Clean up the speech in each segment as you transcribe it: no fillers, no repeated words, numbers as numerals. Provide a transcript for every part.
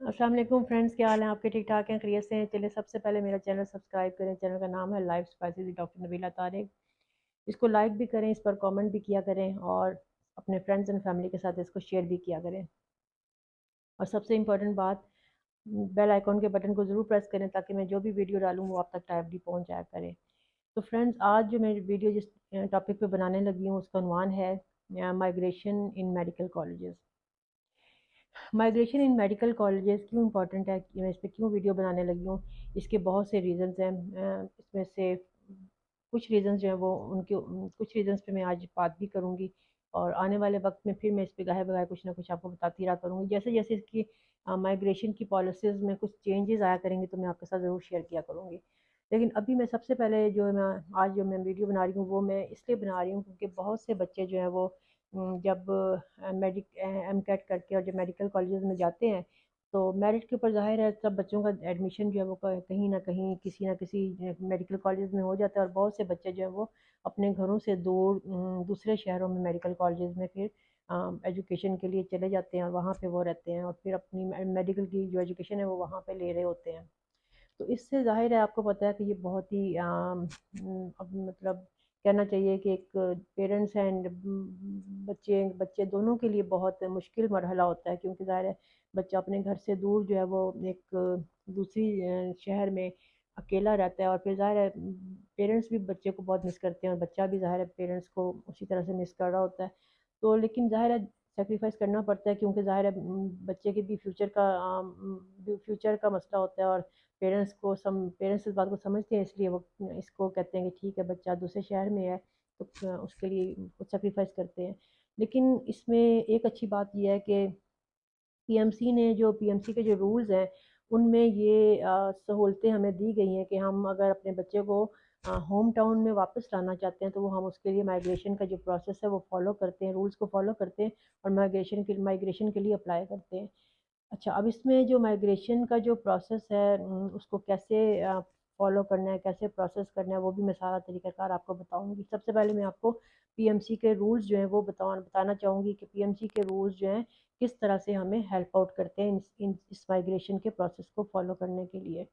अस्सलाम वालेकुम फ्रेंड्स, क्या हाल है आपके? ठीक ठाक हैं, खैरियत से हैं? चलिए सबसे पहले मेरा चैनल सब्सक्राइब करें। चैनल का नाम है life spices doctor Nabila Tariq. इसको लाइक भी करें, इस पर कमेंट भी किया करें और अपने फ्रेंड्स एंड फैमिली के साथ इसको शेयर भी किया करें। और सबसे इम्पोर्टेंट बात, बेल आइकॉन के बटन को ज़रूर प्रेस करें ताकि मैं जो भी वीडियो डालूँ वो आप तक टाइमली पहुँच जाया करे। तो फ्रेंड्स, आज जो मैं वीडियो जिस टॉपिक पे बनाने लगी हूँ उसका उन्वान है माइग्रेशन इन मेडिकल कॉलेजेस। माइग्रेशन इन मेडिकल कॉलेजेस क्यों इंपॉर्टेंट है, कि मैं इस पर क्यों वीडियो बनाने लगी हूँ? इसके बहुत से रीज़न्स हैं। इसमें से कुछ रीज़न्स जो हैं वो उनके कुछ रीज़न्स पे मैं आज बात भी करूँगी और आने वाले वक्त में फिर मैं इस पर गाहे बगाहे कुछ ना कुछ आपको बताती रहा करूँगी। जैसे जैसे इसकी माइग्रेशन की पॉलिसीज़ में कुछ चेंजेस आया करेंगे तो मैं आपके साथ ज़रूर शेयर किया करूँगी। लेकिन अभी मैं सबसे पहले जो मैं आज जो मैं वीडियो बना रही हूँ वो मैं इसलिए बना रही हूँ क्योंकि बहुत से बच्चे जो हैं वो जब एम कैट करके और जब मेडिकल कॉलेजेस में जाते हैं तो मेरिट के ऊपर ज़ाहिर है सब बच्चों का एडमिशन जो है वो कहीं ना किसी मेडिकल कॉलेज में हो जाता है और बहुत से बच्चे जो है वो अपने घरों से दूर दूसरे शहरों में मेडिकल कॉलेज में फिर एजुकेशन के लिए चले जाते हैं और वहाँ पे वो रहते हैं और फिर अपनी मेडिकल की जो एजुकेशन है वो वहाँ पे ले रहे होते हैं। तो इससे ज़ाहिर है आपको पता है कि ये बहुत ही अब मतलब कहना चाहिए कि एक पेरेंट्स एंड बच्चे बच्चे दोनों के लिए बहुत मुश्किल मरहला होता है, क्योंकि ज़ाहिर है बच्चा अपने घर से दूर जो है वो एक दूसरी शहर में अकेला रहता है और फिर ज़ाहिर है पेरेंट्स भी बच्चे को बहुत मिस करते हैं और बच्चा भी ज़ाहिर है पेरेंट्स को उसी तरह से मिस कर रहा होता है। तो लेकिन ज़ाहिर है सेक्रीफाइस करना पड़ता है, क्योंकि ज़ाहिर है बच्चे के भी फ्यूचर का मसला होता है और पेरेंट्स इस बात को समझते हैं, इसलिए वो इसको कहते हैं कि ठीक है बच्चा दूसरे शहर में है तो उसके लिए कुछ सेक्रीफाइस करते हैं। लेकिन इसमें एक अच्छी बात यह है कि पीएमसी के जो रूल्स हैं उनमें ये सहूलतें हमें दी गई हैं कि हम अगर अपने बच्चे को होम टाउन में वापस लाना चाहते हैं तो वो हम उसके लिए माइग्रेशन का जो प्रोसेस है वो फॉलो करते हैं, रूल्स को फॉलो करते हैं और माइग्रेशन के लिए अप्लाई करते हैं। अच्छा, अब इसमें जो माइग्रेशन का जो प्रोसेस है उसको कैसे फॉलो करना है, कैसे प्रोसेस करना है, वो भी मैं सारा तरीक़ाकार आपको बताऊंगी। सबसे पहले मैं आपको पीएमसी के रूल्स जो हैं वो बताना चाहूँगी कि पीएमसी के रूल्स जो हैं किस तरह से हमें हेल्प आउट करते हैं इस माइग्रेशन के प्रोसेस को फॉलो करने के लिए।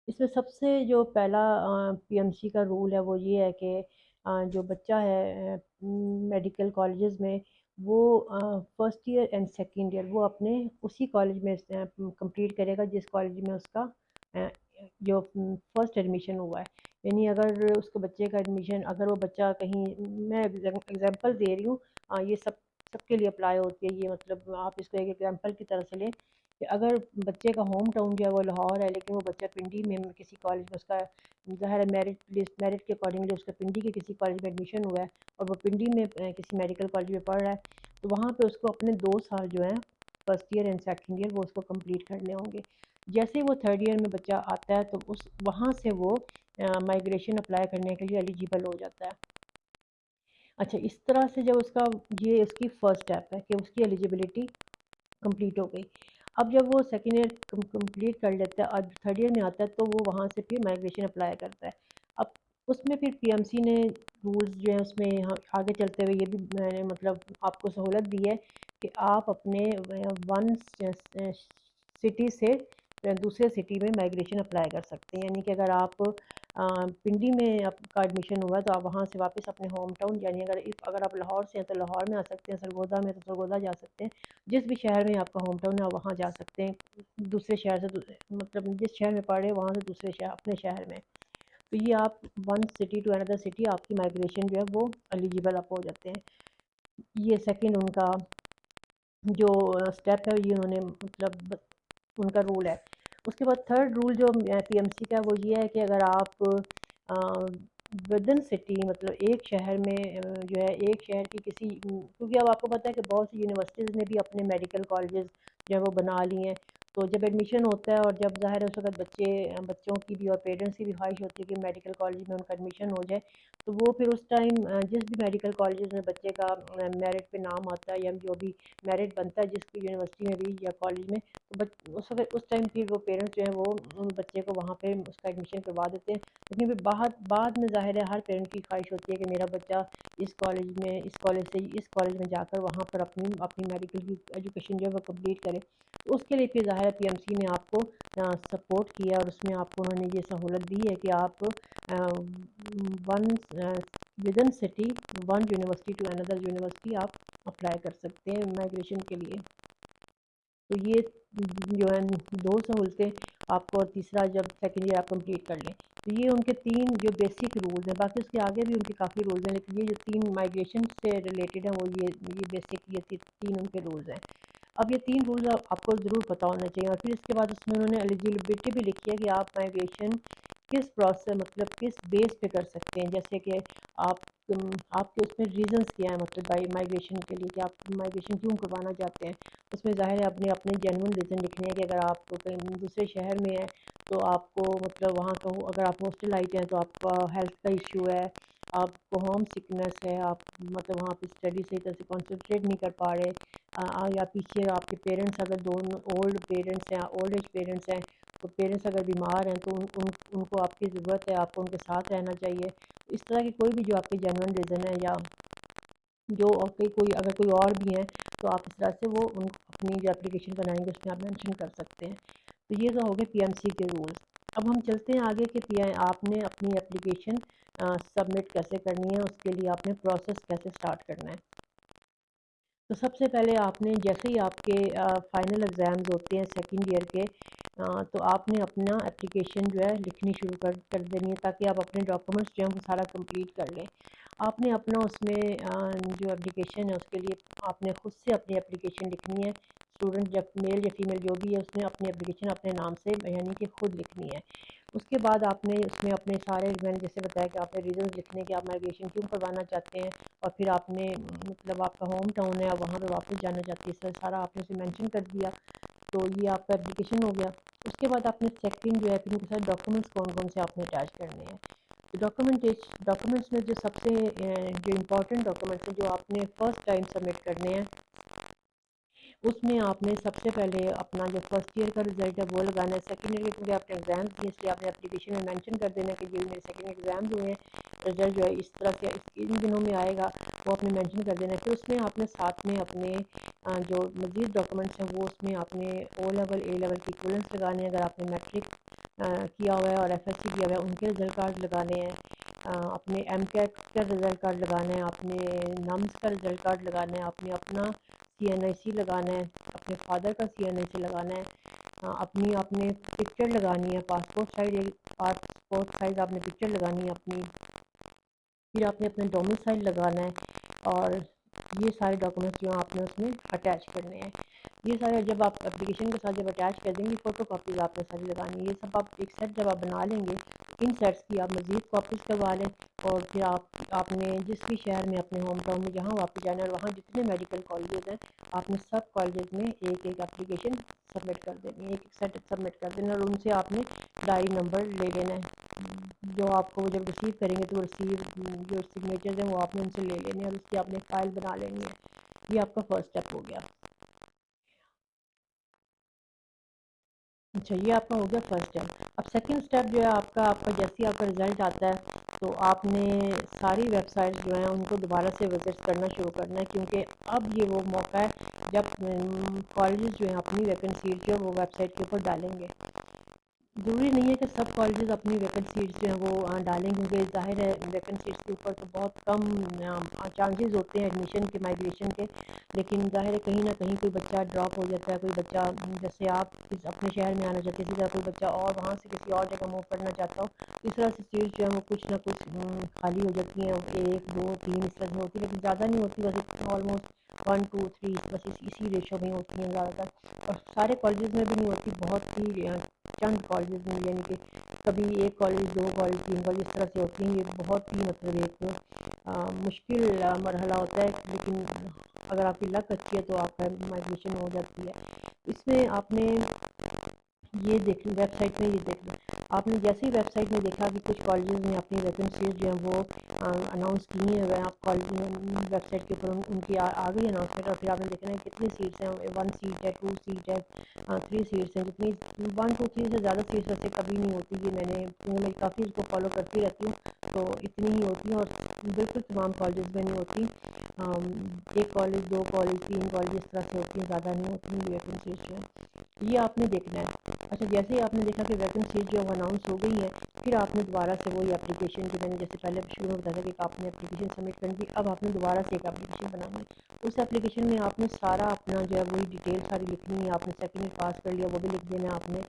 इसमें सबसे जो पहला पीएमसी का रूल है वो ये है कि जो बच्चा है मेडिकल कॉलेजेस में वो first year and second year वो अपने उसी कॉलेज में कंप्लीट करेगा जिस कॉलेज में उसका अ, जो फर्स्ट एडमिशन हुआ है। यानी अगर उसके बच्चे का एडमिशन, अगर वो बच्चा कहीं, मैं एग्जांपल दे रही हूँ, ये सबके लिए अप्लाई होती है, ये मतलब आप इसको एक एग्जांपल की तरह से लें कि अगर बच्चे का होम टाउन जो है वो लाहौर है लेकिन वो बच्चा पिंडी में किसी कॉलेज में उसका ज़ाहिर है मेरिट के अकॉर्डिंगली उसका पिंडी के किसी कॉलेज में एडमिशन हुआ है और वो पिंडी में किसी मेडिकल कॉलेज में पढ़ रहा है, तो वहाँ पे उसको अपने 2 साल जो हैं first year and second year वो उसको कंप्लीट करने होंगे। जैसे ही वो थर्ड ईयर में बच्चा आता है तो उस वहाँ से वो माइग्रेशन अप्लाई करने के लिए एलिजिबल हो जाता है। अच्छा, इस तरह से जब ये उसकी फ़र्स्ट स्टेप है कि उसकी एलिजिबिलिटी कंप्लीट हो गई। अब जब वो सेकेंड ईयर कंप्लीट कर लेता है और थर्ड ईयर में आता है तो वो वहाँ से फिर माइग्रेशन अप्लाई करता है। अब उसमें फिर पीएमसी ने रूल्स जो हैं उसमें यहाँ आगे चलते हुए ये भी मैंने मतलब आपको सहूलत दी है कि आप अपने वन सिटी से दूसरे सिटी में माइग्रेशन अप्लाई कर सकते हैं। यानी कि अगर आप पिंडी में आपका एडमिशन हुआ है तो आप वहाँ से वापस अपने होम टाउन, यानी अगर आप लाहौर से हैं तो लाहौर में आ सकते हैं, सरगोदा में तो सरगोदा जा सकते हैं, जिस भी शहर में आपका होम टाउन है वहाँ जा सकते हैं। दूसरे शहर से मतलब जिस शहर में पढ़ रहे हैं वहाँ से दूसरे शहर अपने शहर में, तो ये आप one city to another city आपकी माइग्रेशन जो है वो एलिजिबल आप हो जाते हैं। ये सेकंड उनका जो स्टेप है ये उन्होंने मतलब उनका रूल है। उसके बाद थर्ड रूल जो पीएमसी का वो ये है कि अगर आप विदिन सिटी मतलब एक शहर में जो है एक शहर की किसी, क्योंकि अब आपको पता है कि बहुत सी यूनिवर्सिटीज़ ने भी अपने मेडिकल कॉलेजेस जो है वो बना लिए हैं, तो जब एडमिशन होता है और जब ज़ाहिर है उस वक़्त बच्चों की भी और पेरेंट्स की भी ख्वाहिश होती है कि मेडिकल कॉलेज में उनका एडमिशन हो जाए, तो वो फिर उस टाइम जिस भी मेडिकल कॉलेजेस में बच्चे का मेरिट पे नाम आता है या जो भी मेरिट बनता है जिसकी यूनिवर्सिटी में भी या कॉलेज में, तो उस वक्त उस टाइम फिर वो पेरेंट्स जो हैं वो उन बच्चे को वहाँ पे उसका एडमिशन करवा देते हैं। लेकिन फिर बाद में ज़ाहिर है हर पेरेंट की ख्वाहिश होती है कि मेरा बच्चा इस कॉलेज से इस कॉलेज में जाकर वहाँ पर अपनी अपनी मेडिकल की एजुकेशन जो है वो कम्प्लीट करे। तो उसके लिए फिर ज़ाहिर है पीएमसी ने आपको सपोर्ट किया और उसमें आपको उन्होंने ये सहूलत दी है कि आप one within city one university to another university आप अप्लाई कर सकते हैं माइग्रेशन के लिए। तो ये जो है दो सहूलतें आपको, और तीसरा जब सेकेंड ईयर आप कंप्लीट कर लें, तो ये उनके तीन जो बेसिक रूल्स हैं। बाकी उसके आगे भी उनके काफ़ी रूल्स हैं, लेकिन ये जो तीन माइग्रेशन से रिलेटेड हैं वो ये बेसिक ये तीन उनके रूल्स हैं। अब ये तीन रूल्स आपको ज़रूर पता होना चाहिए। और फिर इसके बाद उसमें उन्होंने एलिजिबिलिटी भी लिखी है कि आप माइग्रेशन किस प्रोसेस मतलब किस बेस पे कर सकते हैं। जैसे कि आप आपके उसमें रीजंस क्या है, मतलब बाई माइग्रेशन के लिए कि आप माइग्रेशन क्यों करवाना चाहते हैं। उसमें ज़ाहिर है अपने अपने जेन्युइन रीज़न लिखने हैं कि अगर आप कहीं दूसरे शहर में हैं तो आपको मतलब वहाँ का अगर आप हॉस्टलाइट हैं तो आपका हेल्थ का इशू है, आपको होम सिकनेस है, आप मतलब वहाँ पे स्टडी सही तरह से कॉन्सेंट्रेट नहीं कर पा रहे, या पीछे आपके पेरेंट्स अगर दोनों ओल्ड पेरेंट्स हैं, ओल्ड एज पेरेंट्स हैं, तो पेरेंट्स अगर बीमार हैं तो उनको आपकी ज़रूरत है, आपको उनके साथ रहना चाहिए। तो इस तरह की कोई भी जो आपके जेन्युइन रीज़न है या जो आपके कोई अगर कोई और भी हैं तो आप इस तरह से वो उन अपनी जो एप्लीकेशन बनाएंगे उसमें आप मेंशन कर सकते हैं। तो ये तो हो गए पीएमसी के रूल्स। अब हम चलते हैं आगे कि आपने अपनी एप्लीकेशन सबमिट कैसे करनी है, उसके लिए आपने प्रोसेस कैसे स्टार्ट करना है। तो सबसे पहले आपने जैसे ही आपके फाइनल एग्ज़ाम्स होते हैं सेकंड ईयर के, तो आपने अपना एप्लीकेशन जो है लिखनी शुरू कर देनी है ताकि आप अपने डॉक्यूमेंट्स जो हैं वो सारा कंप्लीट कर लें। आपने अपना उसमें जो एप्लीकेशन है उसके लिए आपने खुद से अपनी एप्लीकेशन लिखनी है। स्टूडेंट जब मेल या फीमेल जो भी है उसने अपनी एप्लीकेशन अपने नाम से यानी कि खुद लिखनी है। उसके बाद आपने उसमें अपने सारे मैंने जैसे बताया कि आपने रीज़न्स लिखने कि आप माइग्रेशन क्यों करवाना चाहते हैं, और फिर आपने मतलब आपका होम टाउन है, आप वहाँ पे वापस जाना चाहते हैं, सारा आपने उसे मेंशन कर दिया। तो ये आपका एप्लीकेशन हो गया। उसके बाद आपने सेकंड जो है फिर उनके साथ डॉक्यूमेंट्स कौन कौन से आपने अटैच करने हैं। तो डॉक्यूमेंट्स में जो सबसे जो इम्पोर्टेंट डॉक्यूमेंट्स हैं जो आपने फ़र्स्ट टाइम सबमिट करने हैं, उसमें आपने सबसे पहले अपना जो फर्स्ट ईयर का रिज़ल्ट है वो लगाना है। सेकंड ईयर के क्योंकि आपने एग्ज़ाम दिए इसलिए आपने एप्लीकेशन में मेंशन कर देना कि ये मेरे सेकंड एग्ज़ाम हुए हैं, रिज़ल्ट जो है इस तरह से इन दिनों में आएगा, वो आपने मेंशन कर देना है। फिर उसमें आपने साथ में अपने जो मज़ीद डॉक्यूमेंट्स हैं वो उसमें आपने ओ लेवल ए लेवल की इक्विवेलेंस लगाने हैं। अगर आपने मैट्रिक किया हुआ है और एफएससी किया हुआ है उनके रिज़ल्ट कार्ड लगाने हैं। अपने एमटेक का रिज़ल्ट कार्ड लगाना है, अपने नम्स का रिज़ल्ट कार्ड लगाना है, आपने अपना सीएनआईसी लगाना है, अपने फादर का सीएनआईसी लगाना है, अपनी आपने पिक्चर लगानी है, पासपोर्ट साइज़ आपने पिक्चर लगानी है अपनी। फिर आपने अपना डोमिसाइल लगाना है, और ये सारे डॉक्यूमेंट्स जो आपने उसमें अटैच करने हैं। ये सारे जब आप एप्लीकेशन के साथ जब अटैच कर देंगे फ़ोटो कापीज़ आपने सारी लगानी है। ये सब आप एक सेट जब आप बना लेंगे, इन सेट्स की आप मज़ीद कॉपीज़ करवा लें, और फिर आपने जिस भी शहर में अपने होम टाउन में जहाँ वापस जाना है और वहाँ जितने मेडिकल कॉलेजेस हैं आपने सब कॉलेजेस में एक एक एप्लीकेशन सबमिट कर देनी है, एक एक सेट सबमिट कर देना, और उनसे आपने डायरी नंबर ले लेना है। जो आपको जब रिसीव करेंगे तो जो सिग्नेचर्स हैं वो आपने उनसे ले लेने हैं और उसकी आपने फ़ाइल बना लेनी है। ये आपका फर्स्ट स्टेप हो गया। अच्छा, ये आपका हो गया फर्स्ट स्टेप। अब सेकंड स्टेप जो है आपका जैसे ही आपका रिज़ल्ट आता है तो आपने सारी वेबसाइट्स जो हैं उनको दोबारा से विज़िट करना शुरू करना है, क्योंकि अब ये वो मौका है जब कॉलेजेस जो हैं अपनी वैकेंसीज जो है वो वेबसाइट के ऊपर डालेंगे। ज़रूरी नहीं है कि सब कॉलेजेस अपनी वैकेंसीज जो हैं वो डालें, क्योंकि ज़ाहिर है वैकेंसीज के ऊपर तो बहुत कम चांसेस होते हैं एडमिशन के, माइग्रेशन के। लेकिन ज़ाहिर है कहीं ना कहीं कोई बच्चा ड्रॉप हो जाता है, कोई बच्चा जैसे आप अपने शहर में आना चाहते हैं, इसी तरह कोई बच्चा और वहाँ से किसी और जगह मूव करना चाहता हो, इस तरह से सीट्स जो है वो कुछ ना कुछ खाली हो जाती हैं, एक दो तीन इस तरह से होती है, लेकिन ज़्यादा नहीं होती, बस ऑलमोस्ट 1 2 3 बस इसी रेशो में होती हैं ज़्यादातर। और सारे कॉलेजेस में भी नहीं होती, बहुत ही चंद कॉलेजेस में, यानी कि कभी एक कॉलेज, दो कॉलेज, तीन कॉलेज इस तरह से होती हैं। ये बहुत ही मतलब एक मुश्किल मरहला होता है, लेकिन अगर आपकी लक अच्छी है तो आपका माइग्रेशन हो जाती है। इसमें आपने ये देख वेबसाइट में ये देख लें। आपने जैसे ही वेबसाइट में देखा कि कुछ कॉलेजेस ने अपनी वैकेंसीज जो हैं वो अनाउंस की हैं, वह आप कॉलेज वेबसाइट के ऊपर उनकी आ गई अनाउंसमेंट, और फिर आपने देखना है कितनी सीट्स हैं, 1 सीट है, 2 सीट है, 3 सीट्स हैं। जितनी 1 2 3 से ज़्यादा सीट्स वैसे कभी नहीं होती, ये क्योंकि मैं काफ़ी इसको फॉलो करती रहती हूँ, तो इतनी ही होती हैं, और बिल्कुल तमाम कॉलेज में नहीं होती। एक कॉलेज, 2 कॉलेज, 3 कॉलेज इस तरह से होती हैं, ज़्यादा नहीं होती ये वैकेंसीज जो है। ये आपने देखना है। अच्छा, जैसे ही आपने देखा कि वैकेंसीज जो है वो अनाउंस हो गई हैं, फिर आपने दोबारा से वही एप्लीकेशन की मैंने जैसे पहले शुरू में बताया था कि आपने एप्लीकेशन सबमिट करनी थी, अब आपने दोबारा से एक एप्लीकेशन बनानी है। उस एप्लीकेशन में आपने सारा अपना जो है वही डिटेल सारी लिखनी है। आपने सेकंड ईयर पास कर लिया वो भी लिख देना है आपने,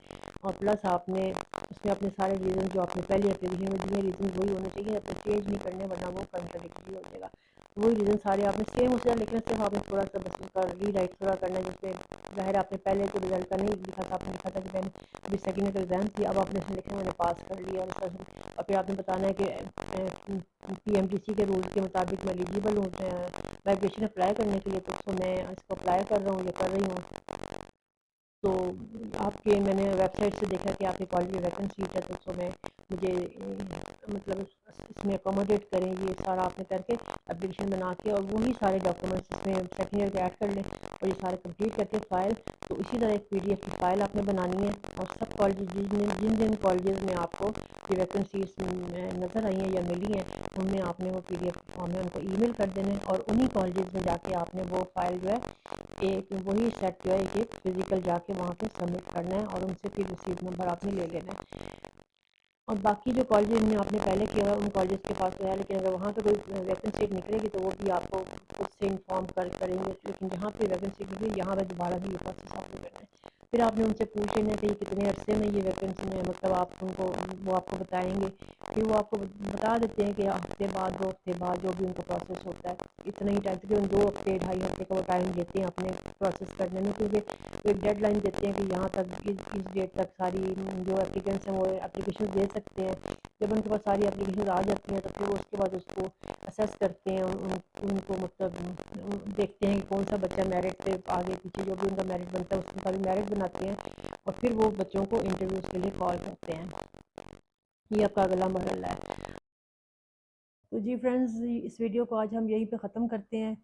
और प्लस आपने उसमें अपने सारे रीज़न जो आपने पहले एप्लीकेशन में दिए रीज़न वही होने चाहिए, अपने चेंज नहीं करने, वरना वो कंट्राडिक्टरी हो जाएगा। वही रीज़न सारे आपने सेम हो जाए, लेकिन सिर्फ आपने थोड़ा सा बस उसका रीराइट थोड़ा करना है, जिससे ज़ाहिर आपने पहले तो रिजल्ट का नहीं लिखा था, आपने लिखा था कि मैंने अभी सेकंड ईयर का एग्ज़ाम दिया, अब आपने इसमें लिखा है मैंने पास कर लिया, और फिर आपने बताना है कि पीएमटीसी के रूल के मुताबिक मैं एलिजिबल हूँ माइग्रेशन अप्लाई करने के लिए, तो मैं इसको अप्लाई कर रहा हूँ या कर रही हूँ। तो आपके मैंने वेबसाइट से देखा कि आपके कॉलेज में वैकेंसी है, तो उसको मैं मुझे मतलब इसमें अकोमोडेट करें, ये सारा आपने करके एप्लीकेशन बना के और वही सारे डॉक्यूमेंट्स इसमें सेकेंड ईयर के ऐड कर लें, और ये सारे कंप्लीट करके फ़ाइल, तो इसी तरह एक पीडीएफ की फ़ाइल आपने बनानी है, और सब कॉलेज जिन जिन कॉलेज में आपको ये वैकेंसीज नज़र आई हैं या मिली हैं, उनमें आपने वो पीडीएफ फॉर्म में उनको ईमेल कर देना है, और उन्हीं कॉलेज में जाके आपने वो फ़ाइल जो है एक वही सेट जो है एक फिजिकल जाके वहाँ पे सबमिट करना है, और उनसे फिर रिसीट नंबर आपने ले लेना है। और बाकी जो कॉलेज में आपने पहले किया हुआ उन कॉलेज के पास तो है, लेकिन अगर वहाँ पे कोई वैकेंसी निकलेगी तो वो भी आपको खुद से इन्फॉर्म करेंगे, लेकिन जहाँ पे वैकेंसी निकली यहाँ पे दोबारा भी ये प्रोसेस आपको करना है। फिर आपने उनसे पूछ लेना है कि कितने अरसे में ये वैकेंसी में, मतलब आप उनको वो आपको बताएंगे, फिर वो आपको बता देते हैं कि हफ्ते बाद 2 हफ्ते बाद जो भी उनका प्रोसेस होता है, इतना ही टाइम, तकरीबन 2 हफ्ते 2.5 हफ्ते का वो टाइम देते हैं अपने प्रोसेस करने में, क्योंकि वो एक डेडलाइन देते हैं कि यहाँ तक इस डेट तक सारी जो एप्लीकेंट्स हैं वो एप्लीकेशन दे सकते हैं। जब उनके पास सारी एप्लीकेशन आ जाती हैं तो फिर उसके बाद उसको असेस करते हैं, उनको मतलब देखते हैं कि कौन सा बच्चा मेरिट पे आगे पीछे जो भी उनका मेरिट बनता है उसका भी मेरिट बनाते हैं, और फिर वो बच्चों को इंटरव्यूज़ के लिए कॉल करते हैं। ये आपका अगला मरहला है। तो जी फ्रेंड्स, इस वीडियो को आज हम यहीं पे ख़त्म करते हैं,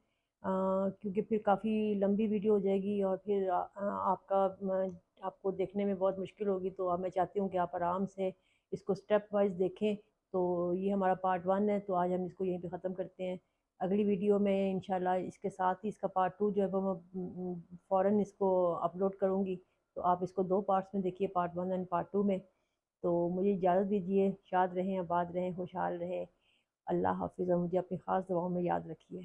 क्योंकि फिर काफ़ी लंबी वीडियो हो जाएगी, और फिर आपको देखने में बहुत मुश्किल होगी, तो अब मैं चाहती हूँ कि आप आराम से इसको स्टेप वाइज देखें। तो ये हमारा पार्ट 1 है, तो आज हम इसको यहीं पे ख़त्म करते हैं। अगली वीडियो में इंशाल्लाह इसके साथ ही इसका पार्ट 2 जो है वो मैं फ़ौरन इसको अपलोड करूँगी, तो आप इसको 2 पार्ट्स में देखिए, पार्ट 1 एंड पार्ट 2 में। तो मुझे इजाज़त दीजिए, शाद रहें, आबाद रहें, खुशहाल रहें। अल्लाह हाफ़िज़, और मुझे अपनी ख़ास दुआओं में याद रखिए।